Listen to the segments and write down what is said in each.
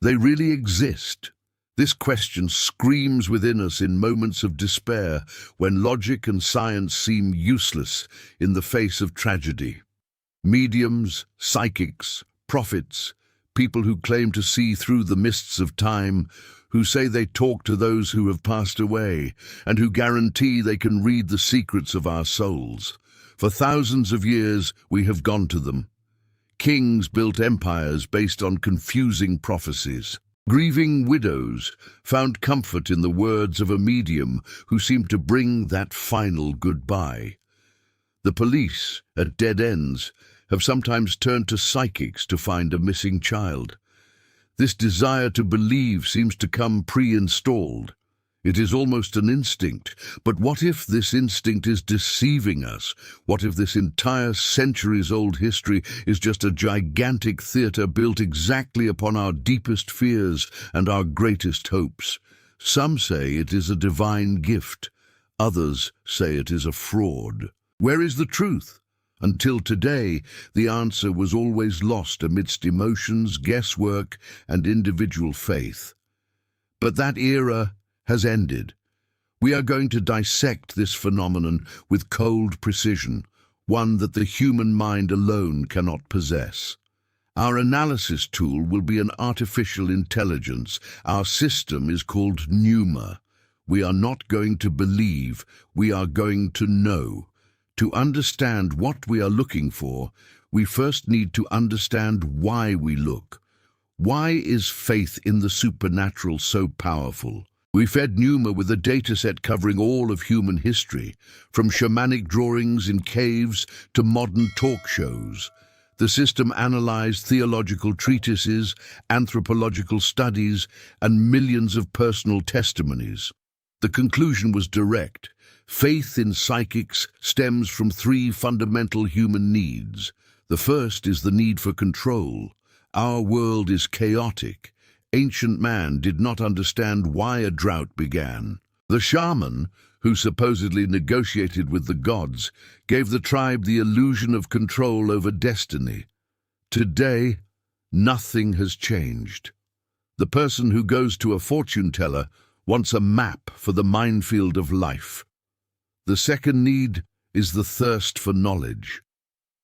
they really exist? This question screams within us in moments of despair when logic and science seem useless in the face of tragedy. Mediums, psychics, prophets, people who claim to see through the mists of time, who say they talk to those who have passed away, and who guarantee they can read the secrets of our souls. For thousands of years we have gone to them. Kings built empires based on confusing prophecies. Grieving widows found comfort in the words of a medium who seemed to bring that final goodbye. The police, at dead ends, have sometimes turned to psychics to find a missing child. This desire to believe seems to come pre-installed. It is almost an instinct. But what if this instinct is deceiving us? What if this entire centuries-old history is just a gigantic theater built exactly upon our deepest fears and our greatest hopes? Some say it is a divine gift. Others say it is a fraud. Where is the truth? Until today, the answer was always lost amidst emotions, guesswork, and individual faith. But that era has ended. We are going to dissect this phenomenon with cold precision, one that the human mind alone cannot possess. Our analysis tool will be an artificial intelligence. Our system is called Pneuma. We are not going to believe, we are going to know. To understand what we are looking for, we first need to understand why we look. Why is faith in the supernatural so powerful? We fed Pneuma with a dataset covering all of human history, from shamanic drawings in caves to modern talk shows. The system analyzed theological treatises, anthropological studies, and millions of personal testimonies. The conclusion was direct. Faith in psychics stems from three fundamental human needs. The first is the need for control. Our world is chaotic. Ancient man did not understand why a drought began. The shaman, who supposedly negotiated with the gods, gave the tribe the illusion of control over destiny. Today, nothing has changed. The person who goes to a fortune teller wants a map for the minefield of life. The second need is the thirst for knowledge.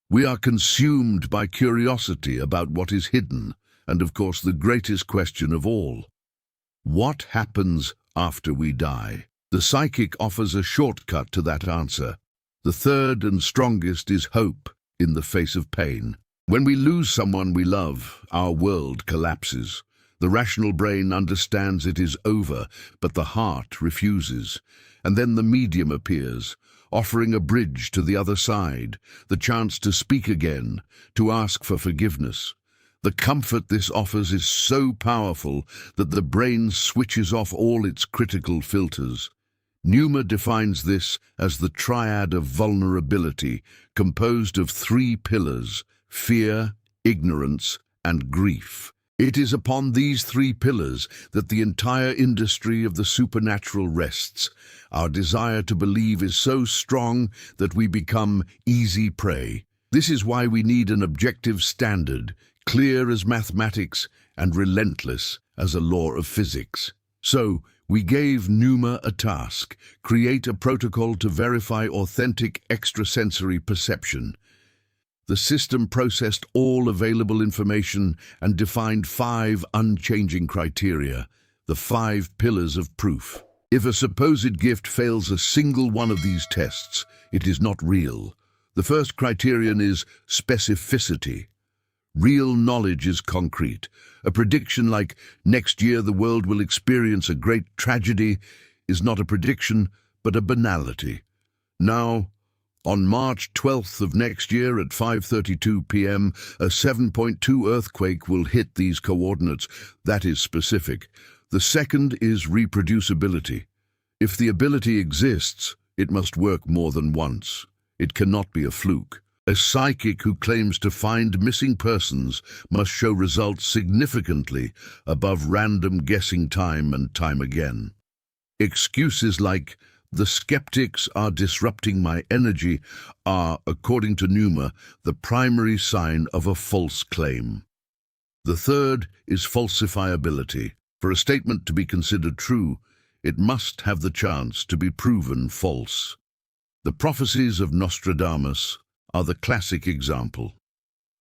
We are consumed by curiosity about what is hidden, and of course the greatest question of all. What happens after we die? The psychic offers a shortcut to that answer. The third and strongest is hope in the face of pain. When we lose someone we love, our world collapses. The rational brain understands it is over, but the heart refuses. And then the medium appears, offering a bridge to the other side, the chance to speak again, to ask for forgiveness. The comfort this offers is so powerful that the brain switches off all its critical filters. Pneuma defines this as the triad of vulnerability, composed of three pillars: fear, ignorance, and grief. It is upon these three pillars that the entire industry of the supernatural rests. Our desire to believe is so strong that we become easy prey. This is why we need an objective standard, clear as mathematics and relentless as a law of physics. So, we gave Pneuma a task: create a protocol to verify authentic extrasensory perception. The system processed all available information and defined 5 unchanging criteria, the 5 pillars of proof. If a supposed gift fails a single one of these tests, it is not real. The first criterion is specificity. Real knowledge is concrete. A prediction like next year the world will experience a great tragedy is not a prediction, but a banality. Now, on March 12th of next year at 5:32 p.m., a 7.2 earthquake will hit these coordinates. That is specific. The second is reproducibility. If the ability exists, it must work more than once. It cannot be a fluke. A psychic who claims to find missing persons must show results significantly above random guessing time and time again. Excuses like, "The skeptics are disrupting my energy," are, according to Pneuma, the primary sign of a false claim. The third is falsifiability. For a statement to be considered true, it must have the chance to be proven false. The prophecies of Nostradamus are the classic example.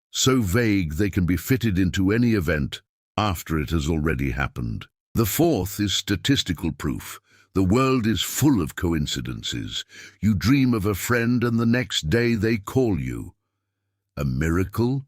So vague they can be fitted into any event after it has already happened. The fourth is statistical proof. The world is full of coincidences. You dream of a friend and the next day they call you. A miracle?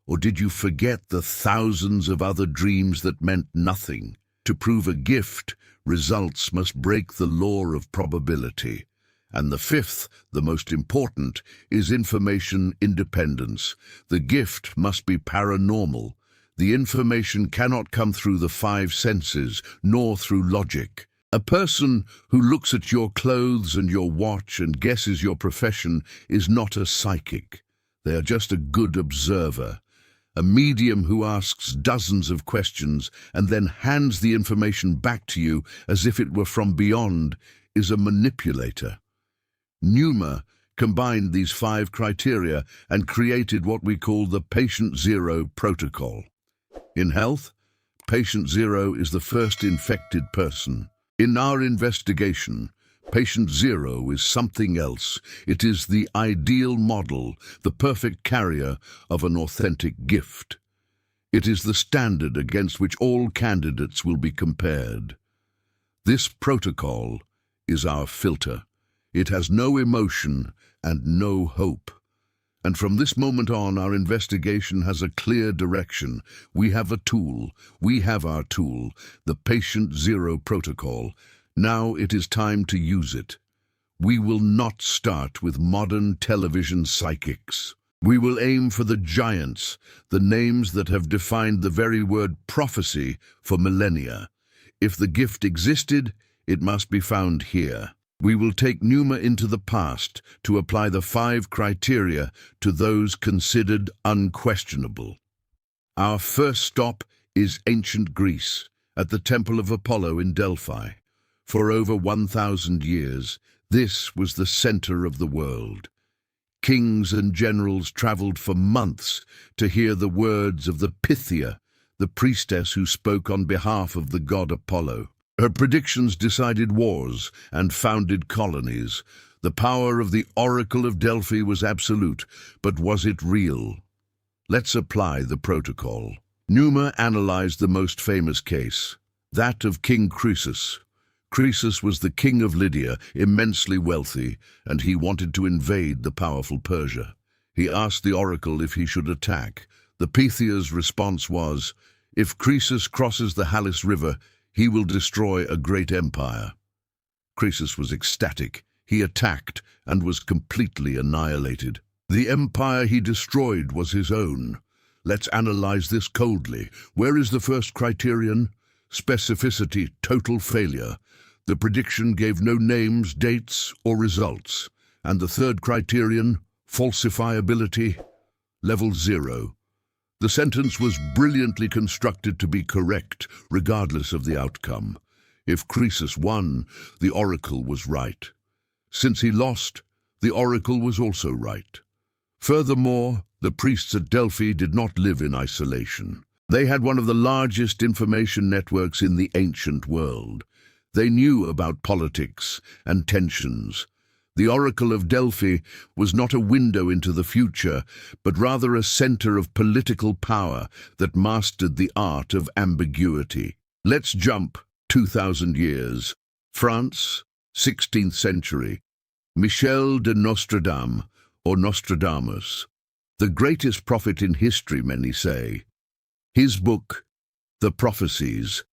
Or did you forget the thousands of other dreams that meant nothing? To prove a gift, results must break the law of probability. And the fifth, the most important, is information independence. The gift must be paranormal. The information cannot come through the five senses, nor through logic. A person who looks at your clothes and your watch and guesses your profession is not a psychic. They are just a good observer. A medium who asks dozens of questions and then hands the information back to you as if it were from beyond is a manipulator. Numa combined these five criteria and created what we call the Patient Zero protocol. In health, Patient Zero is the first infected person. In our investigation, Patient Zero is something else. It is the ideal model, the perfect carrier of an authentic gift. It is the standard against which all candidates will be compared. This protocol is our filter. It has no emotion and no hope. And from this moment on, our investigation has a clear direction. We have a tool. We have our tool, the Patient Zero protocol. Now it is time to use it. We will not start with modern television psychics. We will aim for the giants, the names that have defined the very word prophecy for millennia. If the gift existed, it must be found here. We will take Numa into the past to apply the five criteria to those considered unquestionable. Our first stop is ancient Greece, at the Temple of Apollo in Delphi. For over 1,000 years, this was the center of the world. Kings and generals traveled for months to hear the words of the Pythia, the priestess who spoke on behalf of the god Apollo. Her predictions decided wars and founded colonies. The power of the Oracle of Delphi was absolute, but was it real? Let's apply the protocol. Numa analyzed the most famous case, that of King Croesus. Croesus was the king of Lydia, immensely wealthy, and he wanted to invade the powerful Persia. He asked the oracle if he should attack. The Pythia's response was, "If Croesus crosses the Halys River, he will destroy a great empire." Croesus was ecstatic. He attacked and was completely annihilated. The empire he destroyed was his own. Let's analyze this coldly. Where is the first criterion? Specificity, total failure. The prediction gave no names, dates, or results. And the third criterion, falsifiability, level 0. The sentence was brilliantly constructed to be correct, regardless of the outcome. If Croesus won, the oracle was right. Since he lost, the oracle was also right. Furthermore, the priests at Delphi did not live in isolation. They had one of the largest information networks in the ancient world. They knew about politics and tensions. The Oracle of Delphi was not a window into the future, but rather a center of political power that mastered the art of ambiguity. Let's jump 2,000 years. France, 16th century. Michel de Nostradam, or Nostradamus, the greatest prophet in history, many say. His book, The Prophecies,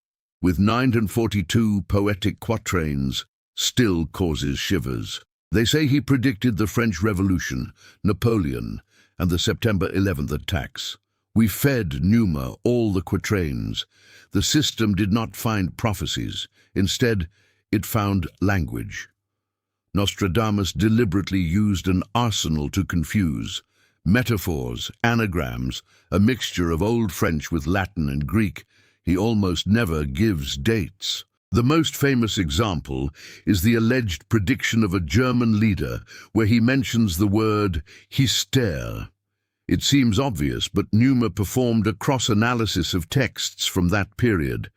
with 942 poetic quatrains, still causes shivers. They say he predicted the French Revolution, Napoleon, and the September 11th attacks. We fed Numa all the quatrains. The system did not find prophecies. Instead, it found language. Nostradamus deliberately used an arsenal to confuse. Metaphors, anagrams, a mixture of Old French with Latin and Greek. He almost never gives dates. The most famous example is the alleged prediction of a German leader where he mentions the word hystère. It seems obvious, but Numa performed a cross-analysis of texts from that period.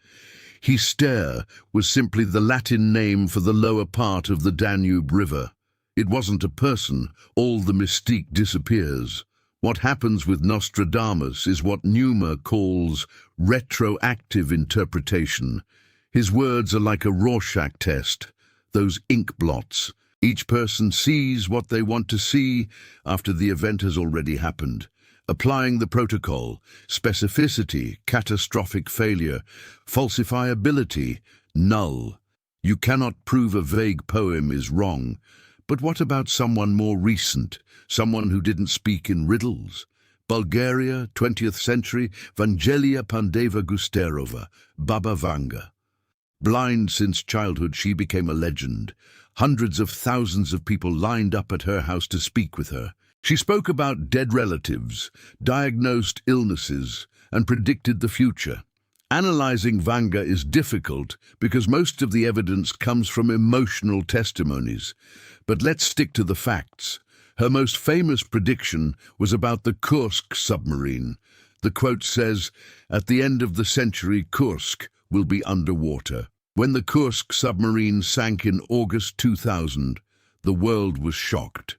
Hyster was simply the Latin name for the lower part of the Danube River. It wasn't a person. All the mystique disappears. What happens with Nostradamus is what Numa calls retroactive interpretation. His words are like a Rorschach test, those ink blots. Each person sees what they want to see after the event has already happened. Applying the protocol: specificity, catastrophic failure; falsifiability, null. You cannot prove a vague poem is wrong. But what about someone more recent, someone who didn't speak in riddles? Bulgaria, 20th century, Vangelia Pandeva Gusterova, Baba Vanga. Blind since childhood, she became a legend. Hundreds of thousands of people lined up at her house to speak with her. She spoke about dead relatives, diagnosed illnesses, and predicted the future. Analyzing Vanga is difficult because most of the evidence comes from emotional testimonies. But let's stick to the facts. Her most famous prediction was about the Kursk submarine. The quote says, "At the end of the century, Kursk will be underwater." When the Kursk submarine sank in August 2000, the world was shocked.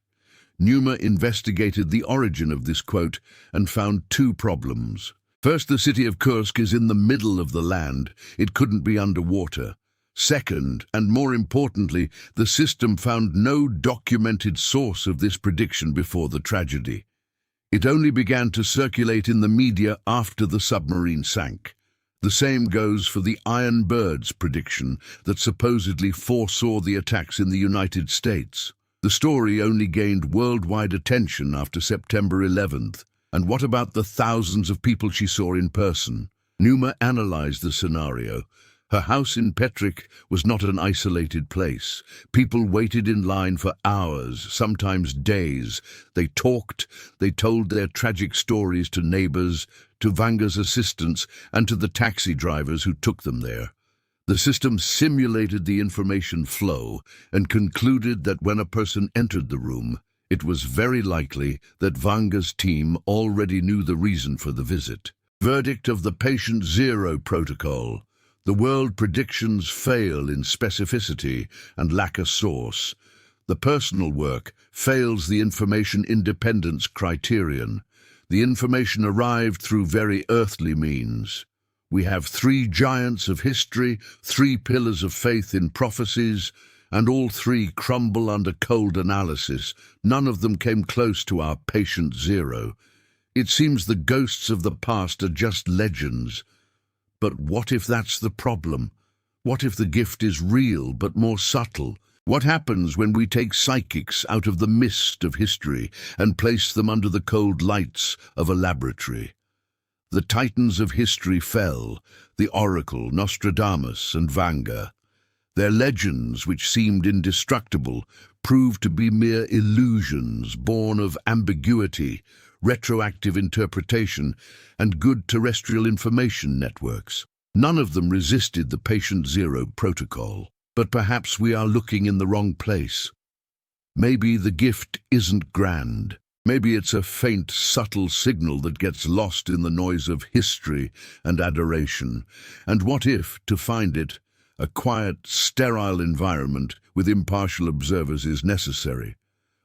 Numa investigated the origin of this quote and found two problems. First, the city of Kursk is in the middle of the land. It couldn't be underwater. Second, and more importantly, the system found no documented source of this prediction before the tragedy. It only began to circulate in the media after the submarine sank. The same goes for the Iron Birds prediction that supposedly foresaw the attacks in the United States. The story only gained worldwide attention after September 11th. And what about the thousands of people she saw in person? Numa analyzed the scenario. Her house in Petric was not an isolated place. People waited in line for hours, sometimes days. They talked, they told their tragic stories to neighbors, to Vanga's assistants, and to the taxi drivers who took them there. The system simulated the information flow and concluded that when a person entered the room, it was very likely that Vanga's team already knew the reason for the visit. Verdict of the Patient Zero protocol. The world predictions fail in specificity and lack a source. The personal work fails the information independence criterion. The information arrived through very earthly means. We have three giants of history, three pillars of faith in prophecies, and all three crumble under cold analysis. None of them came close to our Patient Zero. It seems the ghosts of the past are just legends. But what if that's the problem? What if the gift is real but more subtle? What happens when we take psychics out of the mist of history and place them under the cold lights of a laboratory? The titans of history fell, the Oracle, Nostradamus, and Vanga. Their legends, which seemed indestructible, proved to be mere illusions born of ambiguity, retroactive interpretation, and good terrestrial information networks. None of them resisted the Patient Zero protocol. But perhaps we are looking in the wrong place. Maybe the gift isn't grand. Maybe it's a faint, subtle signal that gets lost in the noise of history and adoration. And what if, to find it, a quiet, sterile environment with impartial observers is necessary?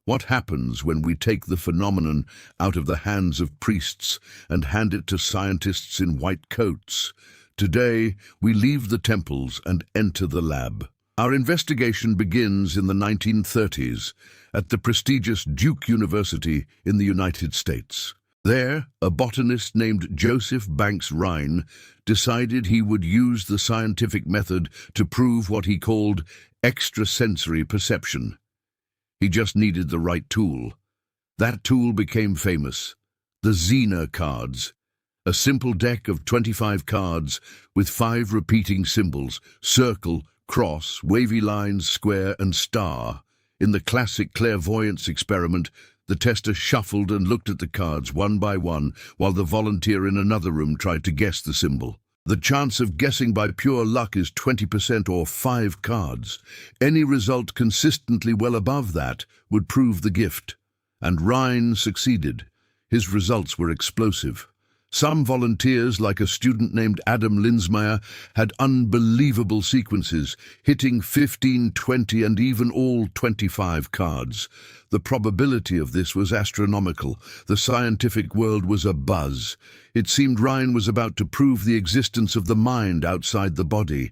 What happens when we take the phenomenon out of the hands of priests and hand it to scientists in white coats? Today, we leave the temples and enter the lab. Our investigation begins in the 1930s at the prestigious Duke University in the United States. There, a botanist named Joseph Banks Rhine decided he would use the scientific method to prove what he called extrasensory perception. He just needed the right tool. That tool became famous: the Zener cards, a simple deck of 25 cards with 5 repeating symbols: circle, cross, wavy lines, square, and star. In the classic clairvoyance experiment, the tester shuffled and looked at the cards one by one, while the volunteer in another room tried to guess the symbol. The chance of guessing by pure luck is 20% or 5 cards. Any result consistently well above that would prove the gift. And Rhine succeeded. His results were explosive. Some volunteers, like a student named Adam Linsmeyer, had unbelievable sequences, hitting 15, 20, and even all 25 cards. The probability of this was astronomical. The scientific world was abuzz. It seemed Ryan was about to prove the existence of the mind outside the body.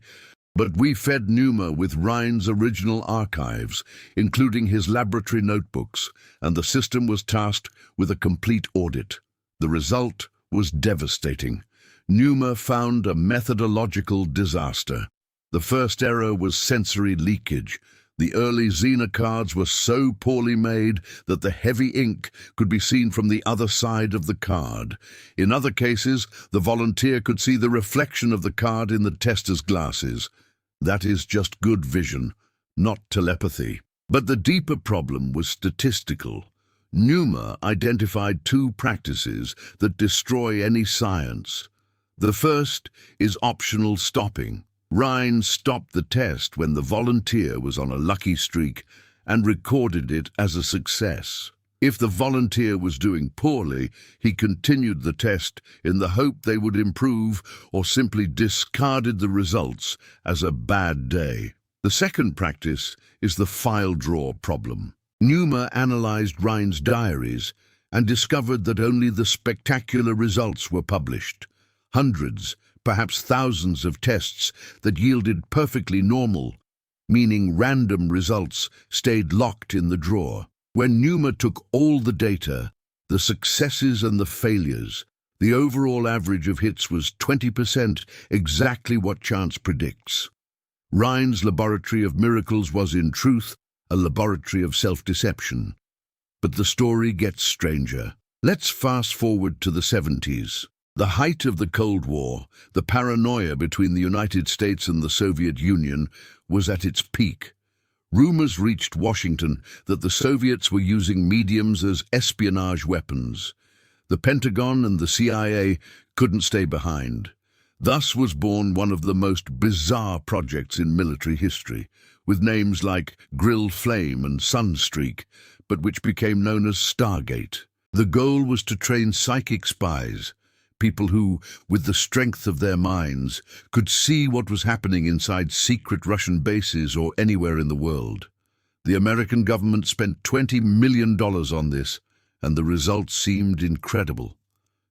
But we fed Numa with Ryan's original archives, including his laboratory notebooks, and the system was tasked with a complete audit. The result was devastating. Numa found a methodological disaster. The first error was sensory leakage. The early Xena cards were so poorly made that the heavy ink could be seen from the other side of the card. In other cases, the volunteer could see the reflection of the card in the tester's glasses. That is just good vision, not telepathy. But the deeper problem was statistical. Numa identified two practices that destroy any science. The first is optional stopping. Ryan stopped the test when the volunteer was on a lucky streak and recorded it as a success. If the volunteer was doing poorly, he continued the test in the hope they would improve, or simply discarded the results as a bad day. The second practice is the file drawer problem. Numa analyzed Ryan's diaries and discovered that only the spectacular results were published. Hundreds, perhaps thousands of tests that yielded perfectly normal, meaning random results, stayed locked in the drawer. When Numa took all the data, the successes and the failures, the overall average of hits was 20%, exactly what chance predicts. Ryan's laboratory of miracles was, in truth, a laboratory of self-deception. But the story gets stranger. Let's fast forward to the 70s. The height of the Cold War, the paranoia between the United States and the Soviet Union was at its peak. Rumors reached Washington that the Soviets were using mediums as espionage weapons. The Pentagon and the CIA couldn't stay behind. Thus was born one of the most bizarre projects in military history, with names like Grill Flame and Sunstreak, but which became known as Stargate. The goal was to train psychic spies, people who, with the strength of their minds, could see what was happening inside secret Russian bases or anywhere in the world. The American government spent $20 million on this, and the results seemed incredible.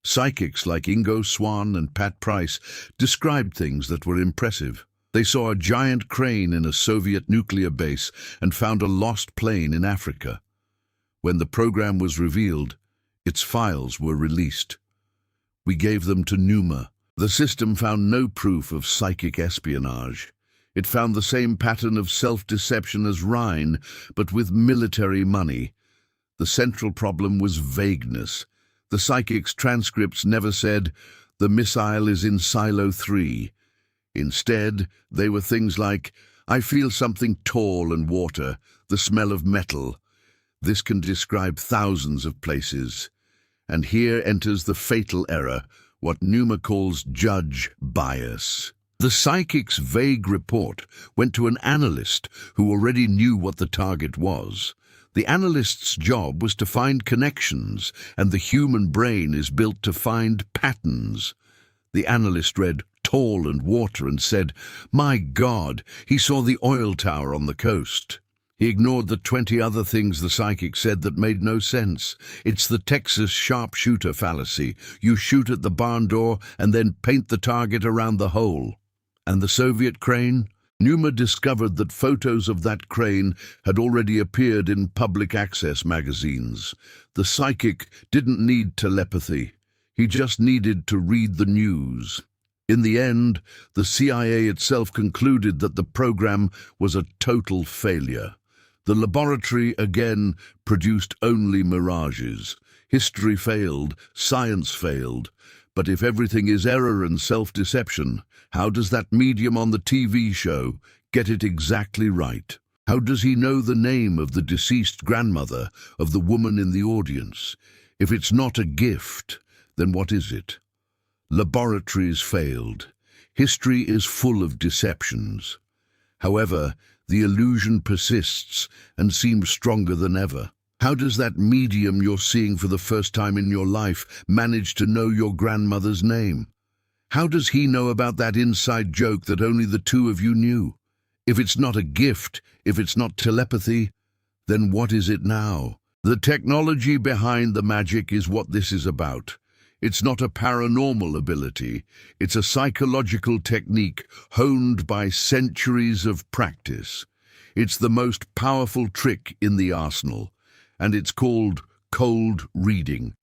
Psychics like Ingo Swann and Pat Price described things that were impressive. They saw a giant crane in a Soviet nuclear base and found a lost plane in Africa. When the program was revealed, its files were released. We gave them to Numa. The system found no proof of psychic espionage. It found the same pattern of self-deception as Rhine, but with military money. The central problem was vagueness. The psychic's transcripts never said, "The missile is in Silo 3. Instead, they were things like, "I feel something tall and water, the smell of metal." This can describe thousands of places. And here enters the fatal error, what Numa calls judge bias. The psychic's vague report went to an analyst who already knew what the target was. The analyst's job was to find connections, and the human brain is built to find patterns. The analyst read "tall and water" and said, "My God, he saw the oil tower on the coast." He ignored the 20 other things the psychic said that made no sense. It's the Texas sharpshooter fallacy. You shoot at the barn door and then paint the target around the hole. And the Soviet crane? Numa discovered that photos of that crane had already appeared in public access magazines. The psychic didn't need telepathy. He just needed to read the news. In the end, the CIA itself concluded that the program was a total failure. The laboratory, again, produced only mirages. History failed, science failed. But if everything is error and self-deception, how does that medium on the TV show get it exactly right? How does he know the name of the deceased grandmother of the woman in the audience? If it's not a gift, then what is it? Laboratories failed. History is full of deceptions. However, the illusion persists and seems stronger than ever. How does that medium you're seeing for the first time in your life manage to know your grandmother's name? How does he know about that inside joke that only the two of you knew? If it's not a gift, if it's not telepathy, then what is it now? The technology behind the magic is what this is about. It's not a paranormal ability. It's a psychological technique honed by centuries of practice. It's the most powerful trick in the arsenal, and it's called cold reading.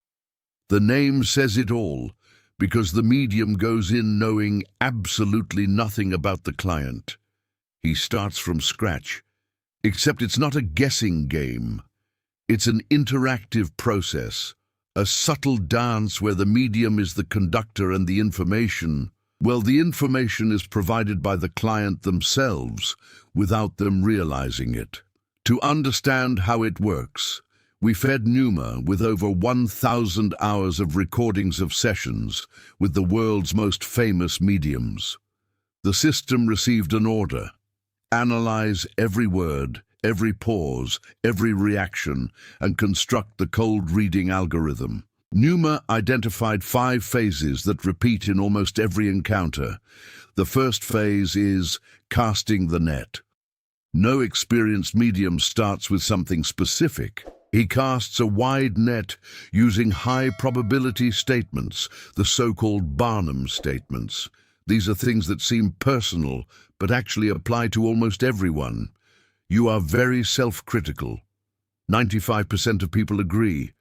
The name says it all, because the medium goes in knowing absolutely nothing about the client. He starts from scratch, except it's not a guessing game. It's an interactive process, a subtle dance where the medium is the conductor and the information, well, the information is provided by the client themselves without them realizing it. To understand how it works, we fed Numa with over 1,000 hours of recordings of sessions with the world's most famous mediums. The system received an order: analyze every word, every pause, every reaction, and construct the cold reading algorithm. Numa identified 5 phases that repeat in almost every encounter. The first phase is casting the net. No experienced medium starts with something specific. He casts a wide net using high probability statements, the so-called Barnum statements. These are things that seem personal, but actually apply to almost everyone. You are very self-critical. 95% of people agree.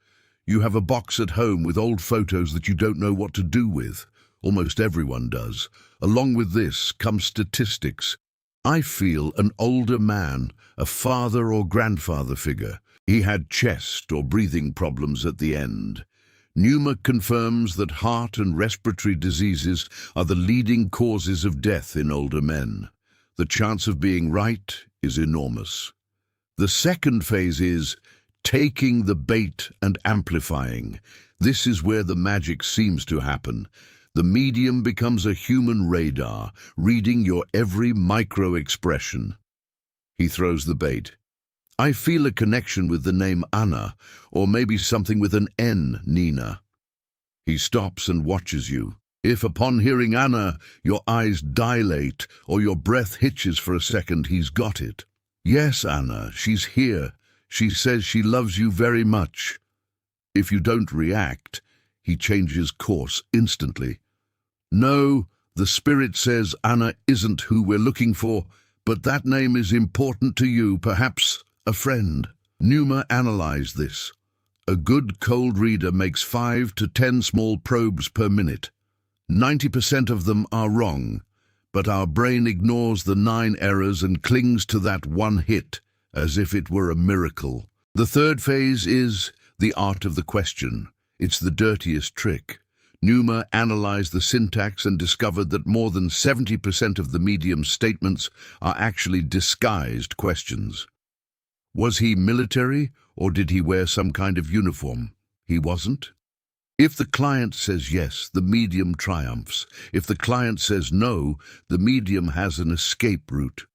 You have a box at home with old photos that you don't know what to do with. Almost everyone does. Along with this come statistics. I feel an older man, a father or grandfather figure. He had chest or breathing problems at the end. Numa confirms that heart and respiratory diseases are the leading causes of death in older men. The chance of being right is enormous. The second phase is taking the bait and amplifying. This is where the magic seems to happen. The medium becomes a human radar, reading your every micro-expression. He throws the bait. I feel a connection with the name Anna, or maybe something with an N, Nina. He stops and watches you. If upon hearing Anna, your eyes dilate or your breath hitches for a second, he's got it. Yes, Anna, she's here. She says she loves you very much. If you don't react, he changes course instantly. No, the spirit says Anna isn't who we're looking for, but that name is important to you, perhaps a friend. Numa analyzed this. A good cold reader makes 5 to 10 small probes per minute. 90% of them are wrong, but our brain ignores the 9 errors and clings to that one hit as if it were a miracle. The third phase is the art of the question. It's the dirtiest trick. Numa analyzed the syntax and discovered that more than 70% of the medium's statements are actually disguised questions. Was he military, or did he wear some kind of uniform? He wasn't. If the client says yes, the medium triumphs. If the client says no, the medium has an escape route.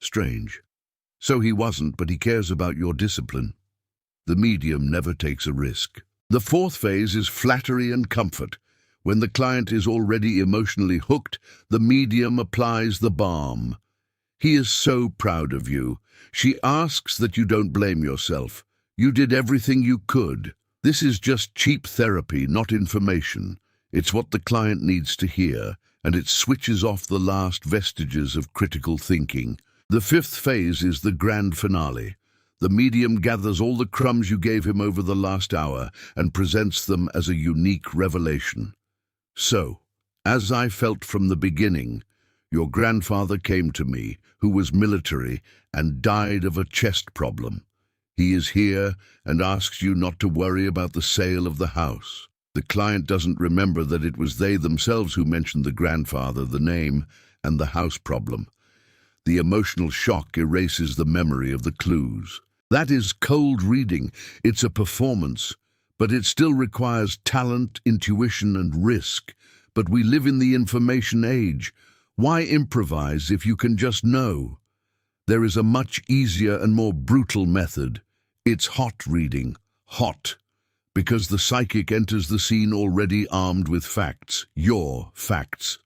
Strange. So he wasn't, but he cares about your discipline. The medium never takes a risk. The fourth phase is flattery and comfort. When the client is already emotionally hooked, the medium applies the balm. He is so proud of you. She asks that you don't blame yourself. You did everything you could. This is just cheap therapy, not information. It's what the client needs to hear, and it switches off the last vestiges of critical thinking. The fifth phase is the grand finale. The medium gathers all the crumbs you gave him over the last hour and presents them as a unique revelation. So, as I felt from the beginning, your grandfather came to me, who was military and died of a chest problem. He is here and asks you not to worry about the sale of the house. The client doesn't remember that it was they themselves who mentioned the grandfather, the name, and the house problem. The emotional shock erases the memory of the clues. That is cold reading. It's a performance, but it still requires talent, intuition, and risk. But we live in the information age. Why improvise if you can just know? There is a much easier and more brutal method: It's hot reading. Hot. Because the psychic enters the scene already armed with facts. Your facts.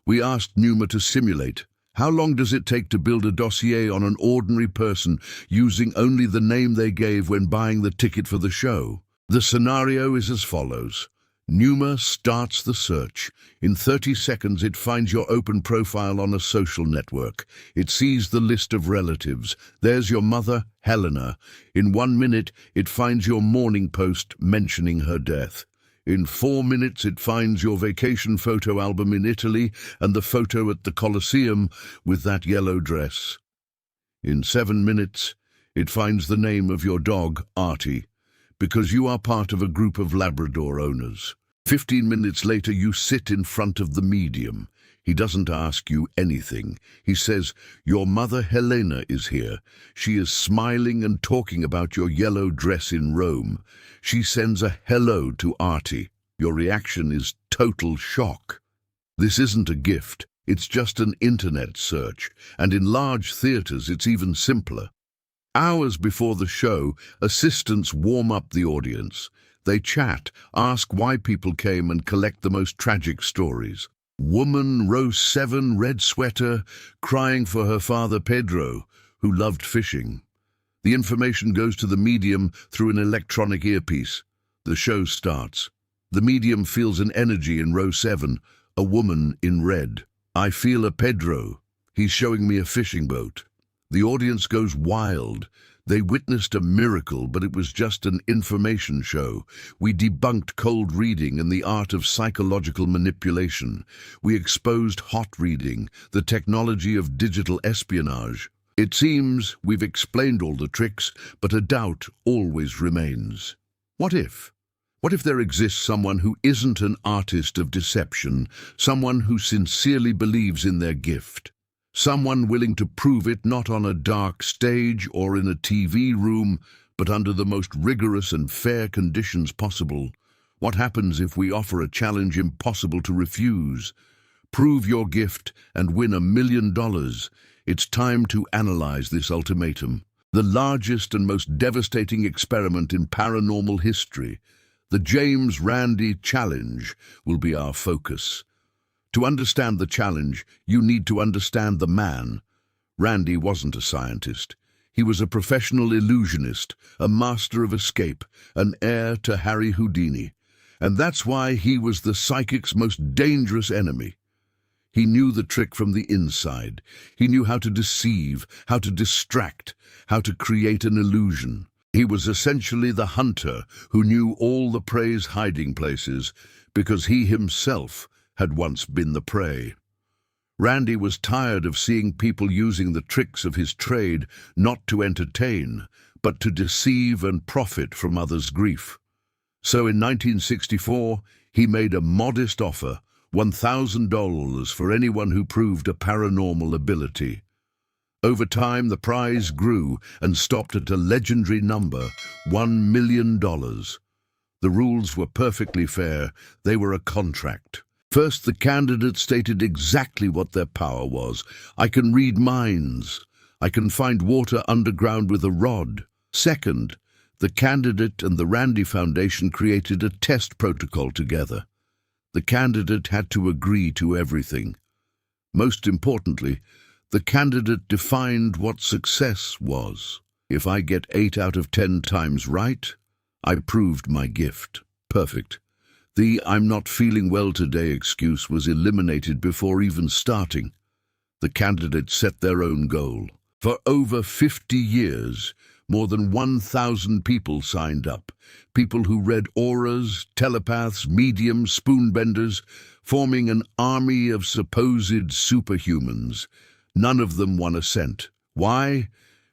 We asked Numa to simulate. How long does it take to build a dossier on an ordinary person using only the name they gave when buying the ticket for the show? The scenario is as follows. Numa starts the search. In 30 seconds, it finds your open profile on a social network. It sees the list of relatives. There's your mother, Helena. In 1 minute, it finds your morning post mentioning her death. In 4 minutes, it finds your vacation photo album in Italy and the photo at the Colosseum with that yellow dress. In 7 minutes, it finds the name of your dog, Artie, because you are part of a group of Labrador owners. 15 minutes later, you sit in front of the medium. He doesn't ask you anything. He says, your mother Helena is here. She is smiling and talking about your yellow dress in Rome. She sends a hello to Artie. Your reaction is total shock. This isn't a gift. It's just an internet search. And in large theaters, it's even simpler. Hours before the show, assistants warm up the audience. They chat, ask why people came and collect the most tragic stories. Woman, row 7, red sweater, crying for her father Pedro, who loved fishing. The information goes to the medium through an electronic earpiece. The show starts. The medium feels an energy in row 7, a woman in red. I feel a Pedro. He's showing me a fishing boat. The audience goes wild. They witnessed a miracle, but it was just an information show. We debunked cold reading and the art of psychological manipulation. We exposed hot reading, the technology of digital espionage. It seems we've explained all the tricks, but a doubt always remains. What if? What if there exists someone who isn't an artist of deception, someone who sincerely believes in their gift? Someone willing to prove it not on a dark stage or in a TV room, but under the most rigorous and fair conditions possible. What happens if we offer a challenge impossible to refuse? Prove your gift and win $1 million. It's time to analyze this ultimatum. The largest and most devastating experiment in paranormal history, the James Randi Challenge, will be our focus. To understand the challenge, you need to understand the man. Randi wasn't a scientist. He was a professional illusionist, a master of escape, an heir to Harry Houdini. And that's why he was the psychic's most dangerous enemy. He knew the trick from the inside. He knew how to deceive, how to distract, how to create an illusion. He was essentially the hunter who knew all the prey's hiding places because he himself had once been the prey. Randi was tired of seeing people using the tricks of his trade not to entertain, but to deceive and profit from others' grief. So in 1964, he made a modest offer, $1,000 for anyone who proved a paranormal ability. Over time, the prize grew and stopped at a legendary number, $1 million. The rules were perfectly fair. They were a contract. First, the candidate stated exactly what their power was. I can read minds. I can find water underground with a rod. Second, the candidate and the Randi Foundation created a test protocol together. The candidate had to agree to everything. Most importantly, the candidate defined what success was. If I get 8 out of 10 times right, I proved my gift. Perfect. The "I'm not feeling well today" excuse was eliminated before even starting. The candidates set their own goal. For over 50 years, more than 1,000 people signed up. People who read auras, telepaths, mediums, spoonbenders, forming an army of supposed superhumans. None of them won a cent. Why?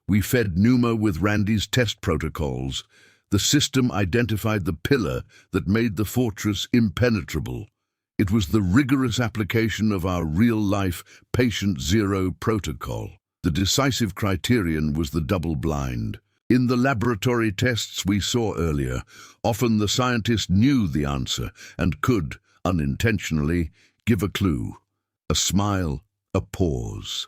We fed Numa with Randi's test protocols. The system identified the pillar that made the fortress impenetrable. It was the rigorous application of our real-life Patient Zero protocol. The decisive criterion was the double blind. In the laboratory tests we saw earlier, often the scientist knew the answer and could, unintentionally, give a clue. A smile, a pause.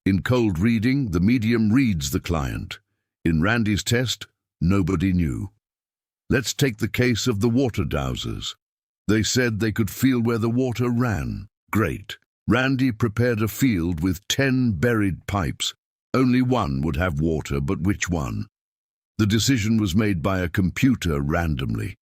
In cold reading, the medium reads the client. In Randi's test, Nobody knew. Let's take the case of the water dowsers. They said they could feel where the water ran. Great. Randy prepared a field with 10 buried pipes. Only one would have water, but which one? The decision was made by a computer randomly.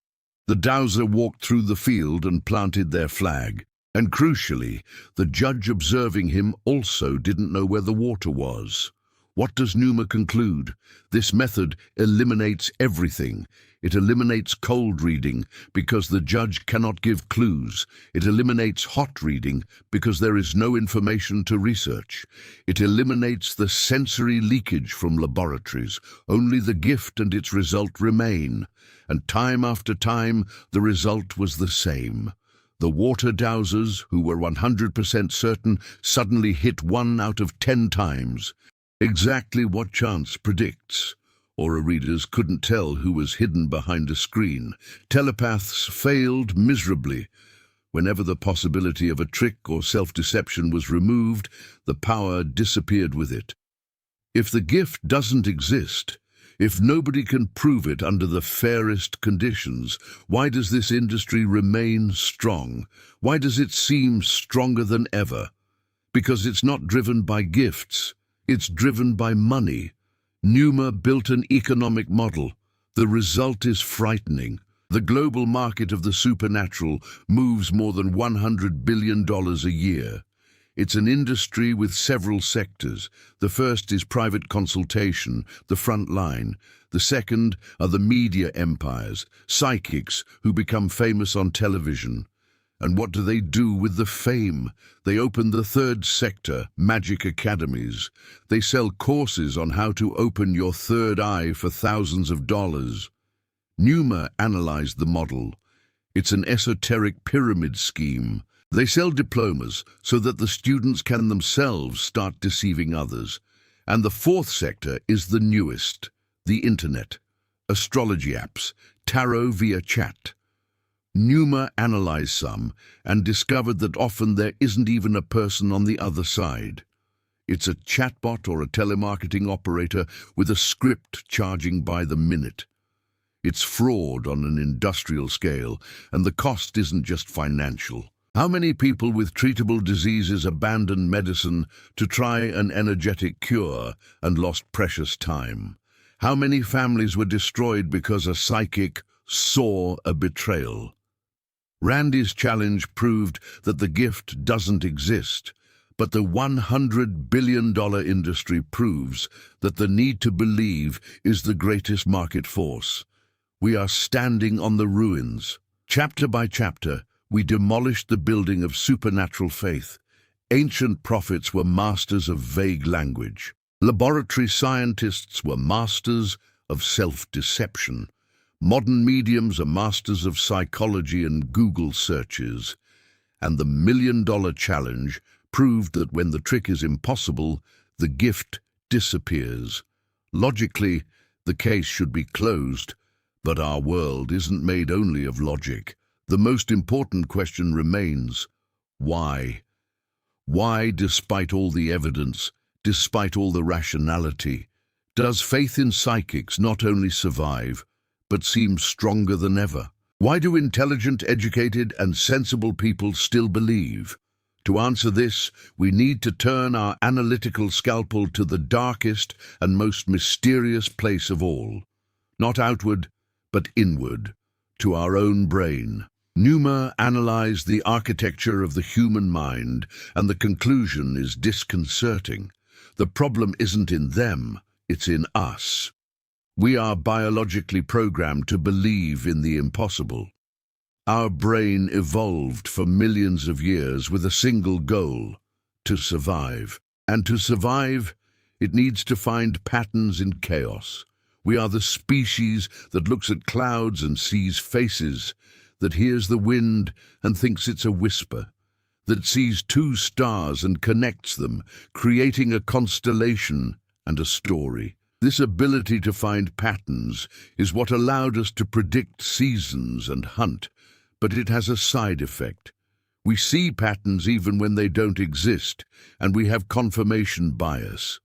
The dowser walked through the field and planted their flag. And crucially, the judge observing him also didn't know where the water was. What does Numa conclude? This method eliminates everything. It eliminates cold reading because the judge cannot give clues. It eliminates hot reading because there is no information to research. It eliminates the sensory leakage from laboratories. Only the gift and its result remain. And time after time, the result was the same. The water dowsers, who were 100% certain, suddenly hit 1 out of 10 times. Exactly what chance predicts. Aura readers couldn't tell who was hidden behind a screen. Telepaths failed miserably. Whenever the possibility of a trick or self-deception was removed, the power disappeared with it. If the gift doesn't exist, if nobody can prove it under the fairest conditions, why does this industry remain strong? Why does it seem stronger than ever? Because it's not driven by gifts. It's driven by money. Numa built an economic model. The result is frightening. The global market of the supernatural moves more than $100 billion a year. It's an industry with several sectors. The first is private consultation, the front line. The second are the media empires, psychics who become famous on television. And what do they do with the fame? They open the third sector, magic academies. They sell courses on how to open your third eye for thousands of dollars. Numa analyzed the model. It's an esoteric pyramid scheme. They sell diplomas so that the students can themselves start deceiving others. And the fourth sector is the newest, the internet, astrology apps, tarot via chat. Numa analyzed some and discovered that often there isn't even a person on the other side. It's a chatbot or a telemarketing operator with a script charging by the minute. It's fraud on an industrial scale, and the cost isn't just financial. How many people with treatable diseases abandoned medicine to try an energetic cure and lost precious time? How many families were destroyed because a psychic saw a betrayal? Randy's challenge proved that the gift doesn't exist, but the $100 billion industry proves that the need to believe is the greatest market force. We are standing on the ruins. Chapter by chapter, we demolished the building of supernatural faith. Ancient prophets were masters of vague language. Laboratory scientists were masters of self-deception. Modern mediums are masters of psychology and Google searches. And the million-dollar challenge proved that when the trick is impossible, the gift disappears. Logically, the case should be closed, but our world isn't made only of logic. The most important question remains, why? Why, despite all the evidence, despite all the rationality, does faith in psychics not only survive, but seem stronger than ever? Why do intelligent, educated, and sensible people still believe? To answer this, we need to turn our analytical scalpel to the darkest and most mysterious place of all. Not outward, but inward, to our own brain. Numa analyzed the architecture of the human mind, and the conclusion is disconcerting. The problem isn't in them, it's in us. We are biologically programmed to believe in the impossible. Our brain evolved for millions of years with a single goal: to survive. And to survive, it needs to find patterns in chaos. We are the species that looks at clouds and sees faces, that hears the wind and thinks it's a whisper, that sees two stars and connects them, creating a constellation and a story. This ability to find patterns is what allowed us to predict seasons and hunt, but it has a side effect. We see patterns even when they don't exist, and we have confirmation bias.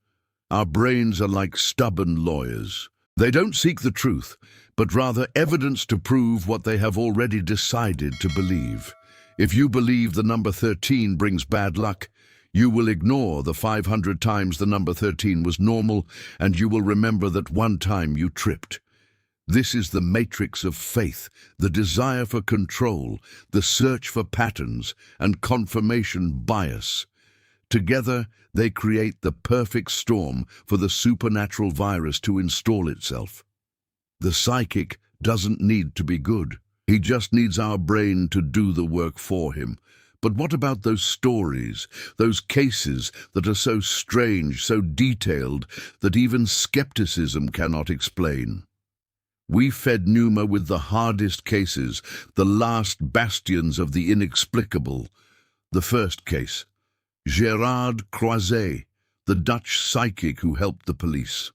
Our brains are like stubborn lawyers. They don't seek the truth, but rather evidence to prove what they have already decided to believe. If you believe the number 13 brings bad luck, you will ignore the 500 times the number 13 was normal, and you will remember that one time you tripped. This is the matrix of faith, the desire for control, the search for patterns, and confirmation bias. Together, they create the perfect storm for the supernatural virus to install itself. The psychic doesn't need to be good. He just needs our brain to do the work for him. But what about those stories, those cases that are so strange, so detailed, that even skepticism cannot explain? We fed Numa with the hardest cases, the last bastions of the inexplicable. The first case, Gerard Croiset, the Dutch psychic who helped the police.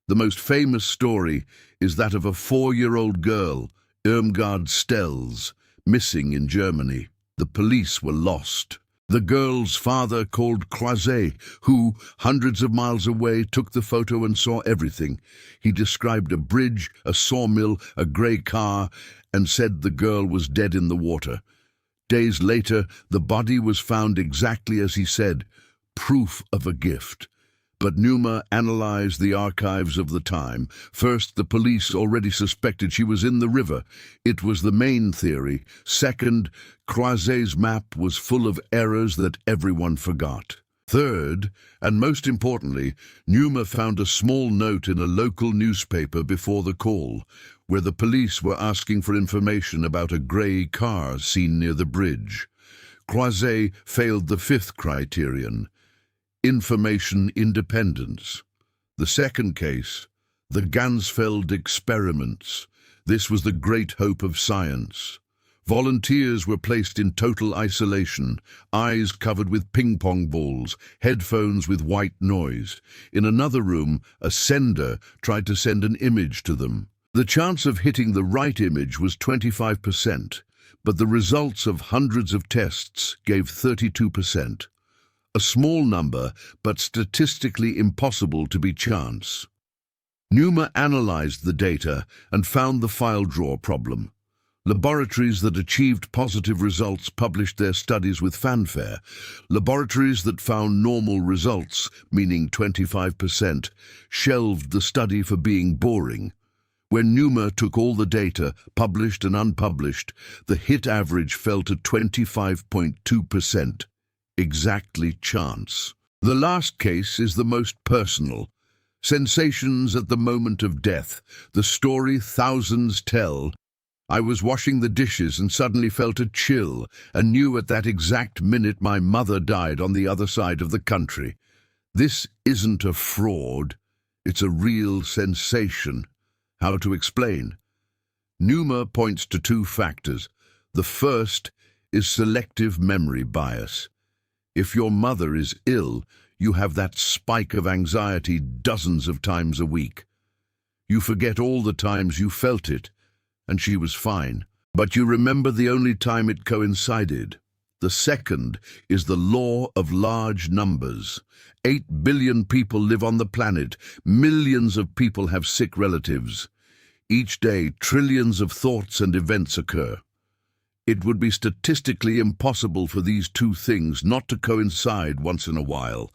The most famous story is that of a 4-year-old girl, Irmgard Stells, missing in Germany. The police were lost. The girl's father called Croiset, who, hundreds of miles away, took the photo and saw everything. He described a bridge, a sawmill, a grey car, and said the girl was dead in the water. Days later, the body was found exactly as he said, proof of a gift. But Numa analyzed the archives of the time. First, the police already suspected she was in the river. It was the main theory. Second, Croiset's map was full of errors that everyone forgot. Third, and most importantly, Numa found a small note in a local newspaper before the call, where the police were asking for information about a grey car seen near the bridge. Croiset failed the fifth criterion, information independence. The second case, the Ganzfeld experiments. This was the great hope of science. Volunteers were placed in total isolation, eyes covered with ping-pong balls, headphones with white noise. In another room, a sender tried to send an image to them. The chance of hitting the right image was 25%, but the results of hundreds of tests gave 32%. A small number, but statistically impossible to be chance. Numa analyzed the data and found the file drawer problem. Laboratories that achieved positive results published their studies with fanfare. Laboratories that found normal results, meaning 25%, shelved the study for being boring. When Numa took all the data, published and unpublished, the hit average fell to 25.2%. Exactly chance. The last case is the most personal. Sensations at the moment of death, the story thousands tell. I was washing the dishes and suddenly felt a chill and knew at that exact minute my mother died on the other side of the country. This isn't a fraud. It's a real sensation. How to explain? Numa points to two factors. The first is selective memory bias. If your mother is ill, you have that spike of anxiety dozens of times a week. You forget all the times you felt it, and she was fine. But you remember the only time it coincided. The second is the law of large numbers. 8 billion people live on the planet. Millions of people have sick relatives. Each day, trillions of thoughts and events occur. It would be statistically impossible for these two things not to coincide once in a while.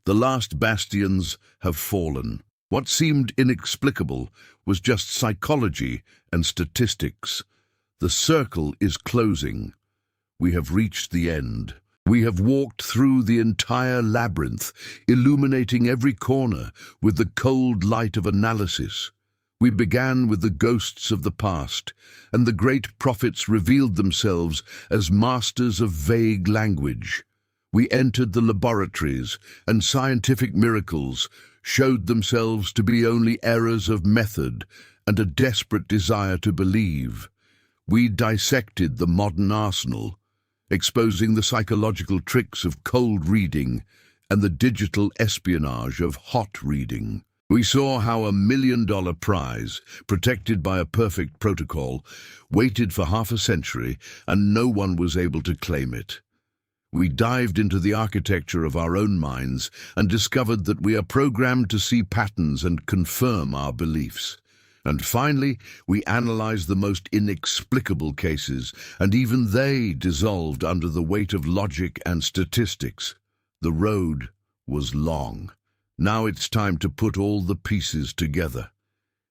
The last bastions have fallen. What seemed inexplicable was just psychology and statistics. The circle is closing. We have reached the end. We have walked through the entire labyrinth, illuminating every corner with the cold light of analysis. We began with the ghosts of the past, and the great prophets revealed themselves as masters of vague language. We entered the laboratories, and scientific miracles showed themselves to be only errors of method and a desperate desire to believe. We dissected the modern arsenal, exposing the psychological tricks of cold reading and the digital espionage of hot reading. We saw how a $1 million prize, protected by a perfect protocol, waited for half a century and no one was able to claim it. We dived into the architecture of our own minds and discovered that we are programmed to see patterns and confirm our beliefs. And finally, we analyzed the most inexplicable cases, and even they dissolved under the weight of logic and statistics. The road was long. Now it's time to put all the pieces together.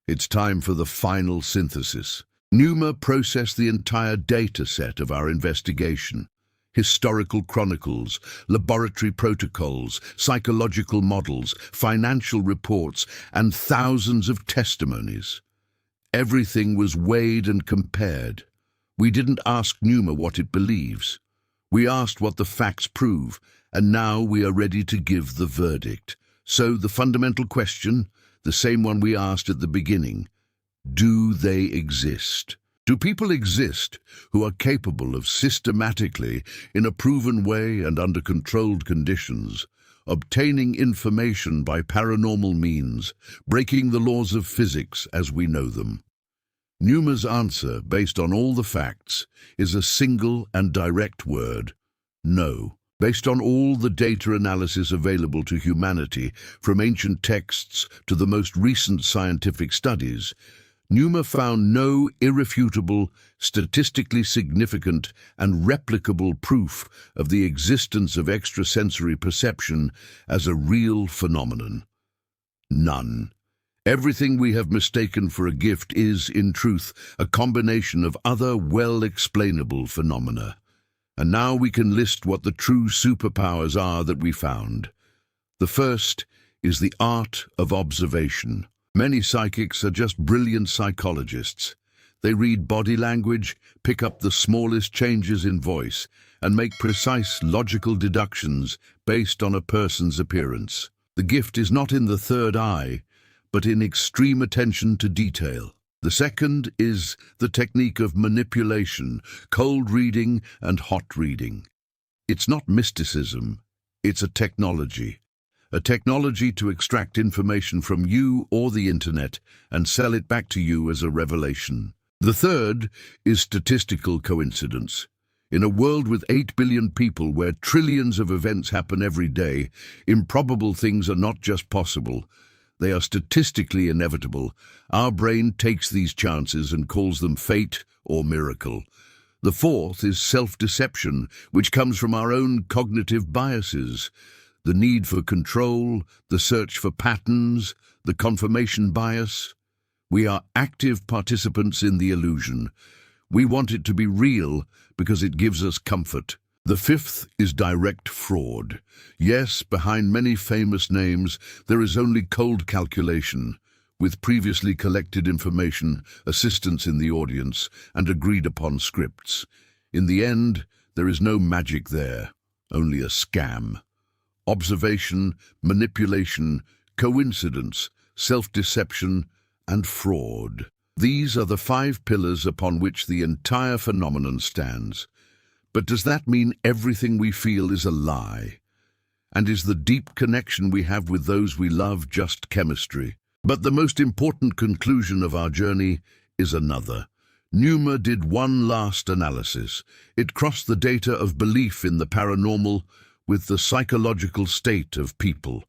It's time for the final synthesis. Numa processed the entire data set of our investigation. Historical chronicles, laboratory protocols, psychological models, financial reports, and thousands of testimonies. Everything was weighed and compared. We didn't ask Numa what it believes. We asked what the facts prove, and now we are ready to give the verdict. So the fundamental question, the same one we asked at the beginning, do they exist? Do people exist who are capable of systematically, in a proven way and under controlled conditions, obtaining information by paranormal means, breaking the laws of physics as we know them? Numa's answer, based on all the facts, is a single and direct word: no. Based on all the data analysis available to humanity, from ancient texts to the most recent scientific studies, Numa found no irrefutable, statistically significant and replicable proof of the existence of extrasensory perception as a real phenomenon. None. Everything we have mistaken for a gift is, in truth, a combination of other well-explainable phenomena. And now we can list what the true superpowers are that we found. The first is the art of observation. Many psychics are just brilliant psychologists. They read body language, pick up the smallest changes in voice, and make precise logical deductions based on a person's appearance. The gift is not in the third eye, but in extreme attention to detail. The second is the technique of manipulation, cold reading and hot reading. It's not mysticism, it's a technology. A technology to extract information from you or the internet and sell it back to you as a revelation. The third is statistical coincidence. In a world with 8 billion people where trillions of events happen every day, improbable things are not just possible, they are statistically inevitable. Our brain takes these chances and calls them fate or miracle. The fourth is self-deception, which comes from our own cognitive biases. The need for control, the search for patterns, the confirmation bias. We are active participants in the illusion. We want it to be real because it gives us comfort. The fifth is direct fraud. Yes, behind many famous names, there is only cold calculation, with previously collected information, assistance in the audience, and agreed-upon scripts. In the end, there is no magic there, only a scam. Observation, manipulation, coincidence, self-deception, and fraud. These are the 5 pillars upon which the entire phenomenon stands. But does that mean everything we feel is a lie? And is the deep connection we have with those we love just chemistry? But the most important conclusion of our journey is another. Numa did one last analysis. It crossed the data of belief in the paranormal with the psychological state of people.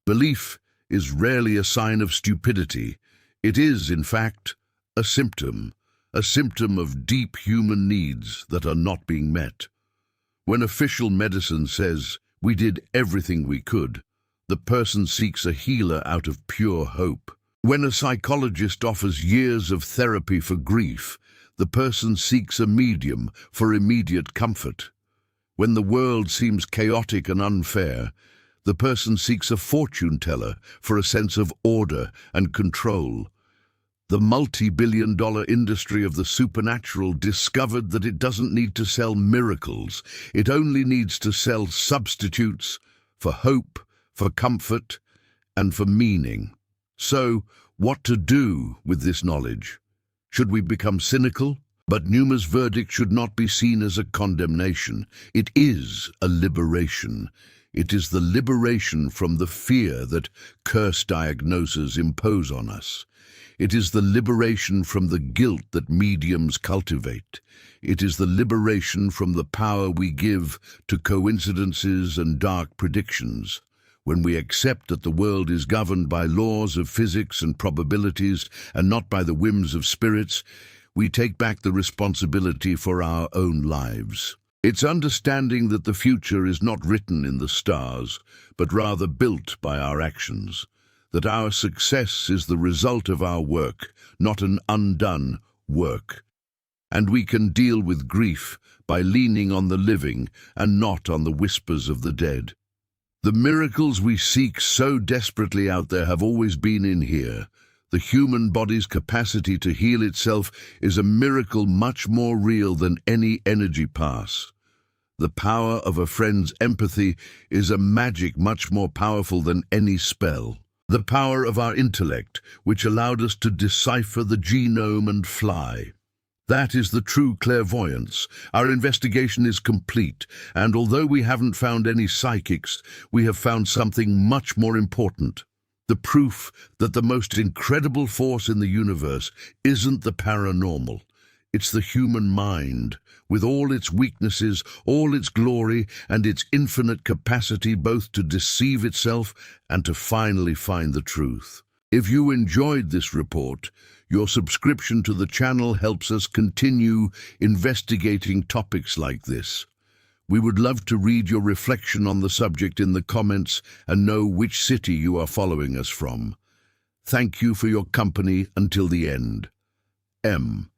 Belief is rarely a sign of stupidity. It is, in fact, a symptom of deep human needs that are not being met. When official medicine says, "We did everything we could," the person seeks a healer out of pure hope. When a psychologist offers years of therapy for grief, the person seeks a medium for immediate comfort. When the world seems chaotic and unfair, the person seeks a fortune teller for a sense of order and control. The multi-billion-dollar industry of the supernatural discovered that it doesn't need to sell miracles. It only needs to sell substitutes for hope, for comfort, and for meaning. So, what to do with this knowledge? Should we become cynical? But Numa's verdict should not be seen as a condemnation. It is a liberation. It is the liberation from the fear that curse diagnoses impose on us. It is the liberation from the guilt that mediums cultivate. It is the liberation from the power we give to coincidences and dark predictions. When we accept that the world is governed by laws of physics and probabilities and not by the whims of spirits, we take back the responsibility for our own lives. It's understanding that the future is not written in the stars, but rather built by our actions. That our success is the result of our work, not an undone work. And we can deal with grief by leaning on the living and not on the whispers of the dead. The miracles we seek so desperately out there have always been in here. The human body's capacity to heal itself is a miracle much more real than any energy pass. The power of a friend's empathy is a magic much more powerful than any spell. The power of our intellect, which allowed us to decipher the genome and fly. That is the true clairvoyance. Our investigation is complete, and although we haven't found any psychics, we have found something much more important. The proof that the most incredible force in the universe isn't the paranormal. It's the human mind, with all its weaknesses, all its glory, and its infinite capacity both to deceive itself and to finally find the truth. If you enjoyed this report, your subscription to the channel helps us continue investigating topics like this. We would love to read your reflection on the subject in the comments and know which city you are following us from. Thank you for your company until the end. M.